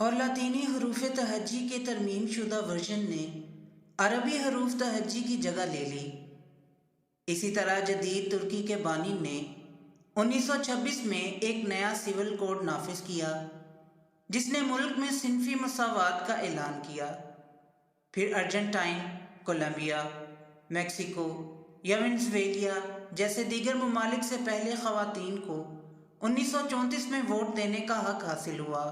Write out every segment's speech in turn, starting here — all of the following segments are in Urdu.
اور لاطینی حروف تہجی کے ترمیم شدہ ورژن نے عربی حروف تہجی کی جگہ لے لی۔ اسی طرح جدید ترکی کے بانی نے 1926 میں ایک نیا سول کوڈ نافذ کیا جس نے ملک میں صنفی مساوات کا اعلان کیا۔ پھر ارجنٹائن، کولمبیا، میکسیکو یا وینزویلا جیسے دیگر ممالک سے پہلے خواتین کو 1934 میں ووٹ دینے کا حق حاصل ہوا۔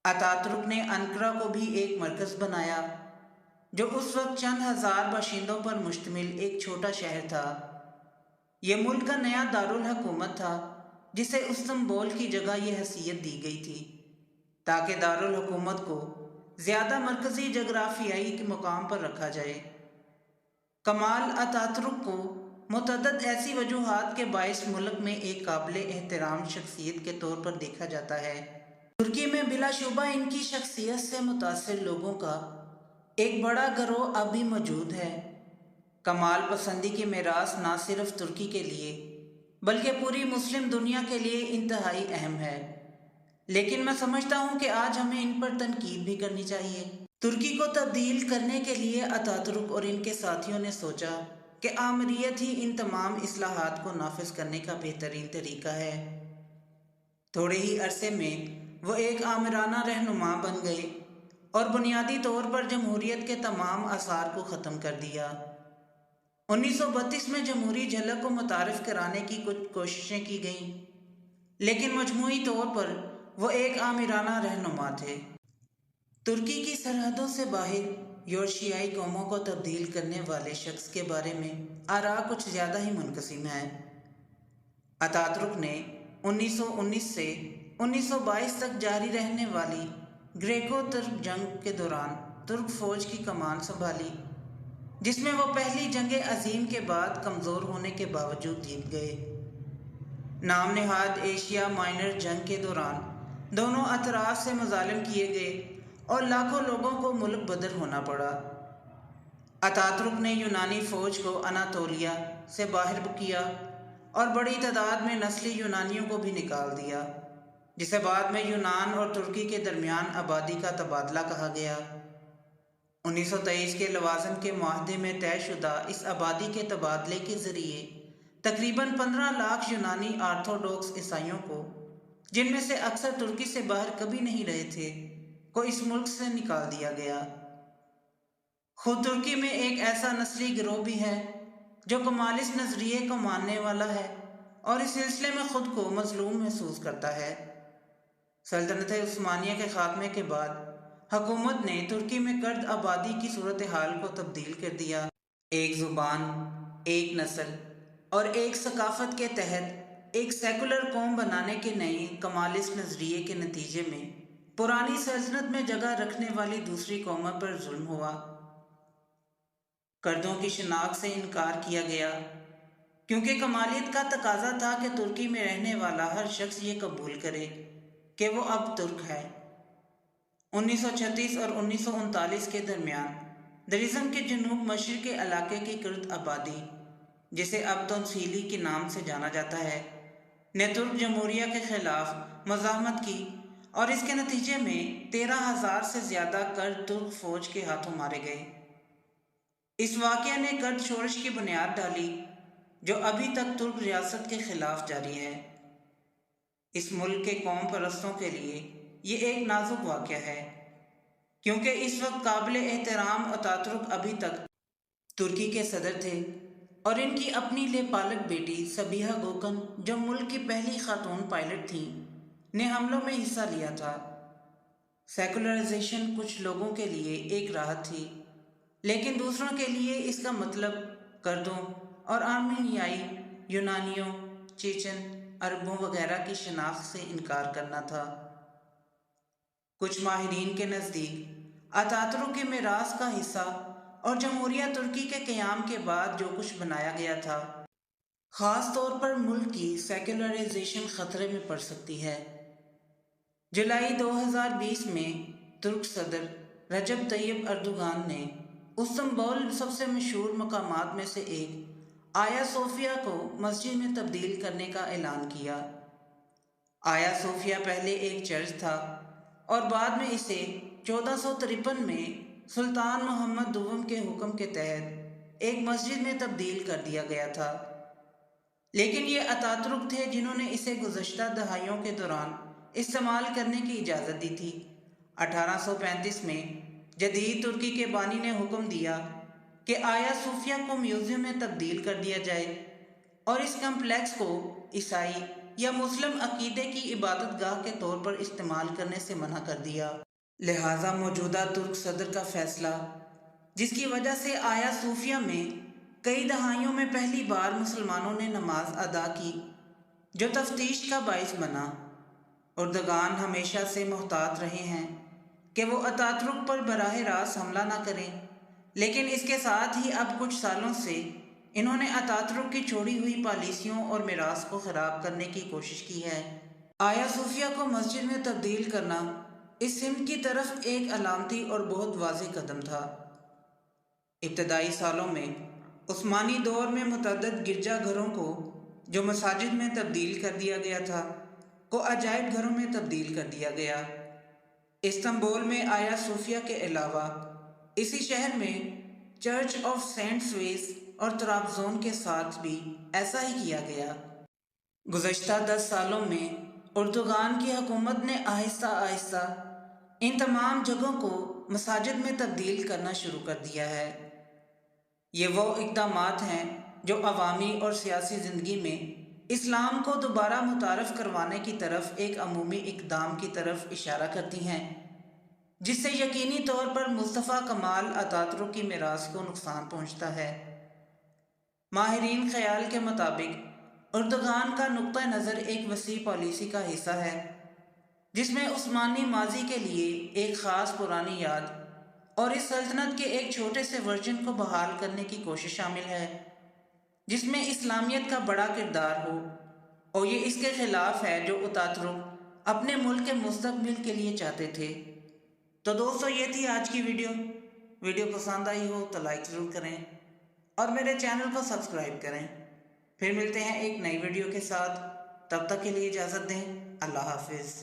اتاترک نے انقرہ کو بھی ایک مرکز بنایا جو اس وقت چند ہزار باشندوں پر مشتمل ایک چھوٹا شہر تھا۔ یہ ملک کا نیا دارالحکومت تھا جسے استنبول کی جگہ یہ حیثیت دی گئی تھی تاکہ دارالحکومت کو زیادہ مرکزی جغرافیائی کے مقام پر رکھا جائے۔ کمال اتاترک کو متعدد ایسی وجوہات کے باعث ملک میں ایک قابل احترام شخصیت کے طور پر دیکھا جاتا ہے۔ ترکی میں بلا شبہ ان کی شخصیت سے متاثر لوگوں کا ایک بڑا گروہ اب بھی موجود ہے۔ کمال پسندی کی میراث نہ صرف ترکی کے لیے بلکہ پوری مسلم دنیا کے لیے انتہائی اہم ہے، لیکن میں سمجھتا ہوں کہ آج ہمیں ان پر تنقید بھی کرنی چاہیے۔ ترکی کو تبدیل کرنے کے لیے اتاترک اور ان کے ساتھیوں نے سوچا کہ آمریت ہی ان تمام اصلاحات کو نافذ کرنے کا بہترین طریقہ ہے۔ تھوڑے ہی عرصے میں وہ ایک آمرانہ رہنما بن گئے اور بنیادی طور پر جمہوریت کے تمام آثار کو ختم کر دیا۔ 1932 میں جمہوری جھلک کو متعارف کرانے کی کچھ کوششیں کی گئیں، لیکن مجموعی طور پر وہ ایک آمرانہ رہنما تھے۔ ترکی کی سرحدوں سے باہر یورشیائی قوموں کو تبدیل کرنے والے شخص کے بارے میں آراء کچھ زیادہ ہی منقسم ہیں۔ اتاترک نے 1919 سے 1922 تک جاری رہنے والی گریکو ترک جنگ کے دوران ترک فوج کی کمان سنبھالی، جس میں وہ پہلی جنگ عظیم کے بعد کمزور ہونے کے باوجود جیت گئے۔ نام نہاد ایشیا مائنر جنگ کے دوران دونوں اطراف سے مظالم کیے گئے اور لاکھوں لوگوں کو ملک بدر ہونا پڑا۔ اتاترک نے یونانی فوج کو اناطولیہ سے باہر کیا اور بڑی تعداد میں نسلی یونانیوں کو بھی نکال دیا، جسے بعد میں یونان اور ترکی کے درمیان آبادی کا تبادلہ کہا گیا۔ 1923 کے لوازم کے معاہدے میں طے شدہ اس آبادی کے تبادلے کے ذریعے تقریباً 15 لاکھ یونانی آرتھوڈوکس عیسائیوں کو، جن میں سے اکثر ترکی سے باہر کبھی نہیں رہے تھے، کو اس ملک سے نکال دیا گیا۔ خود ترکی میں ایک ایسا نسلی گروہ بھی ہے جو کمالسٹ نظریے کو ماننے والا ہے اور اس سلسلے میں خود کو مظلوم محسوس کرتا ہے۔ سلطنت عثمانیہ کے خاتمے کے بعد حکومت نے ترکی میں کرد آبادی کی صورتحال کو تبدیل کر دیا۔ ایک زبان، ایک نسل اور ایک ثقافت کے تحت ایک سیکولر قوم بنانے کے نئے کمالسٹ نظریے کے نتیجے میں پرانی سلطنت میں جگہ رکھنے والی دوسری قوموں پر ظلم ہوا۔ کردوں کی شناخت سے انکار کیا گیا کیونکہ کمالیت کا تقاضا تھا کہ ترکی میں رہنے والا ہر شخص یہ قبول کرے کہ وہ اب ترک ہے۔ 1936 اور 1939 کے درمیان درزم کے جنوب مشرقی علاقے کی کرد آبادی، جسے اب تونسیلی کے نام سے جانا جاتا ہے، نے ترک جمہوریہ کے خلاف مزاحمت کی اور اس کے نتیجے میں 13,000 سے زیادہ کرد ترک فوج کے ہاتھوں مارے گئے۔ اس واقعے نے کرد شورش کی بنیاد ڈالی جو ابھی تک ترک ریاست کے خلاف جاری ہے۔ اس ملک کے قوم پرستوں کے لیے یہ ایک نازک واقعہ ہے کیونکہ اس وقت قابل احترام اتاترک ابھی تک ترکی کے صدر تھے اور ان کی اپنی لے پالک بیٹی سبیہا گوکن، جو ملک کی پہلی خاتون پائلٹ تھیں، نے حملوں میں حصہ لیا تھا۔ سیکولرائزیشن کچھ لوگوں کے لیے ایک راحت تھی، لیکن دوسروں کے لیے اس کا مطلب کردوں اور آرمینیائی، یونانیوں، چیچن، عربوں وغیرہ کی شناخت سے انکار کرنا تھا۔ کچھ ماہرین کے نزدیک اتاترک کے میراث کا حصہ اور جمہوریہ ترکی کے قیام کے بعد جو کچھ بنایا گیا تھا، خاص طور پر ملک کی سیکولرائزیشن خطرے میں پڑ سکتی ہے۔ جولائی 2020 میں ترک صدر رجب طیب اردوغان نے استنبول سب سے مشہور مقامات میں سے ایک آیا صوفیہ کو مسجد میں تبدیل کرنے کا اعلان کیا۔ آیا صوفیہ پہلے ایک چرچ تھا اور بعد میں اسے 1453 میں سلطان محمد دوم کے حکم کے تحت ایک مسجد میں تبدیل کر دیا گیا تھا، لیکن یہ اتاترک تھے جنہوں نے اسے گزشتہ دہائیوں کے دوران استعمال کرنے کی اجازت دی تھی۔ 1835 میں جدید ترکی کے بانی نے حکم دیا کہ آیا صوفیہ کو میوزیم میں تبدیل کر دیا جائے اور اس کمپلیکس کو عیسائی یا مسلم عقیدے کی عبادت گاہ کے طور پر استعمال کرنے سے منع کر دیا۔ لہٰذا موجودہ ترک صدر کا فیصلہ، جس کی وجہ سے آیا صوفیہ میں کئی دہائیوں میں پہلی بار مسلمانوں نے نماز ادا کی، جو تفتیش کا باعث بنا۔ اردگان ہمیشہ سے محتاط رہے ہیں کہ وہ اتاترک پر براہ راست حملہ نہ کریں، لیکن اس کے ساتھ ہی اب کچھ سالوں سے انہوں نے اتاترک کی چھوڑی ہوئی پالیسیوں اور میراث کو خراب کرنے کی کوشش کی ہے۔ آیا صوفیہ کو مسجد میں تبدیل کرنا اس سمت کی طرف ایک علامتی اور بہت واضح قدم تھا۔ ابتدائی سالوں میں عثمانی دور میں متعدد گرجا گھروں کو، جو مساجد میں تبدیل کر دیا گیا تھا، کو عجائب گھروں میں تبدیل کر دیا گیا۔ استنبول میں آیا صوفیہ کے علاوہ اسی شہر میں چرچ آف سینٹ سویس اور طرابزون کے ساتھ بھی ایسا ہی کیا گیا۔ گزشتہ 10 سالوں میں اردگان کی حکومت نے آہستہ آہستہ ان تمام جگہوں کو مساجد میں تبدیل کرنا شروع کر دیا ہے۔ یہ وہ اقدامات ہیں جو عوامی اور سیاسی زندگی میں اسلام کو دوبارہ متعارف کروانے کی طرف ایک عمومی اقدام کی طرف اشارہ کرتی ہیں، جس سے یقینی طور پر مصطفیٰ کمال اتاترک کی میراث کو نقصان پہنچتا ہے۔ ماہرین خیال کے مطابق اردگان کا نقطہ نظر ایک وسیع پالیسی کا حصہ ہے، جس میں عثمانی ماضی کے لیے ایک خاص پرانی یاد اور اس سلطنت کے ایک چھوٹے سے ورژن کو بحال کرنے کی کوشش شامل ہے، جس میں اسلامیت کا بڑا کردار ہو، اور یہ اس کے خلاف ہے جو اتاترک اپنے ملک کے مستقبل کے لیے چاہتے تھے۔ تو دوستو، یہ تھی آج کی ویڈیو پسند آئی ہو تو لائک ضرور کریں اور میرے چینل کو سبسکرائب کریں۔ پھر ملتے ہیں ایک نئی ویڈیو کے ساتھ، تب تک کے لیے اجازت دیں۔ اللہ حافظ۔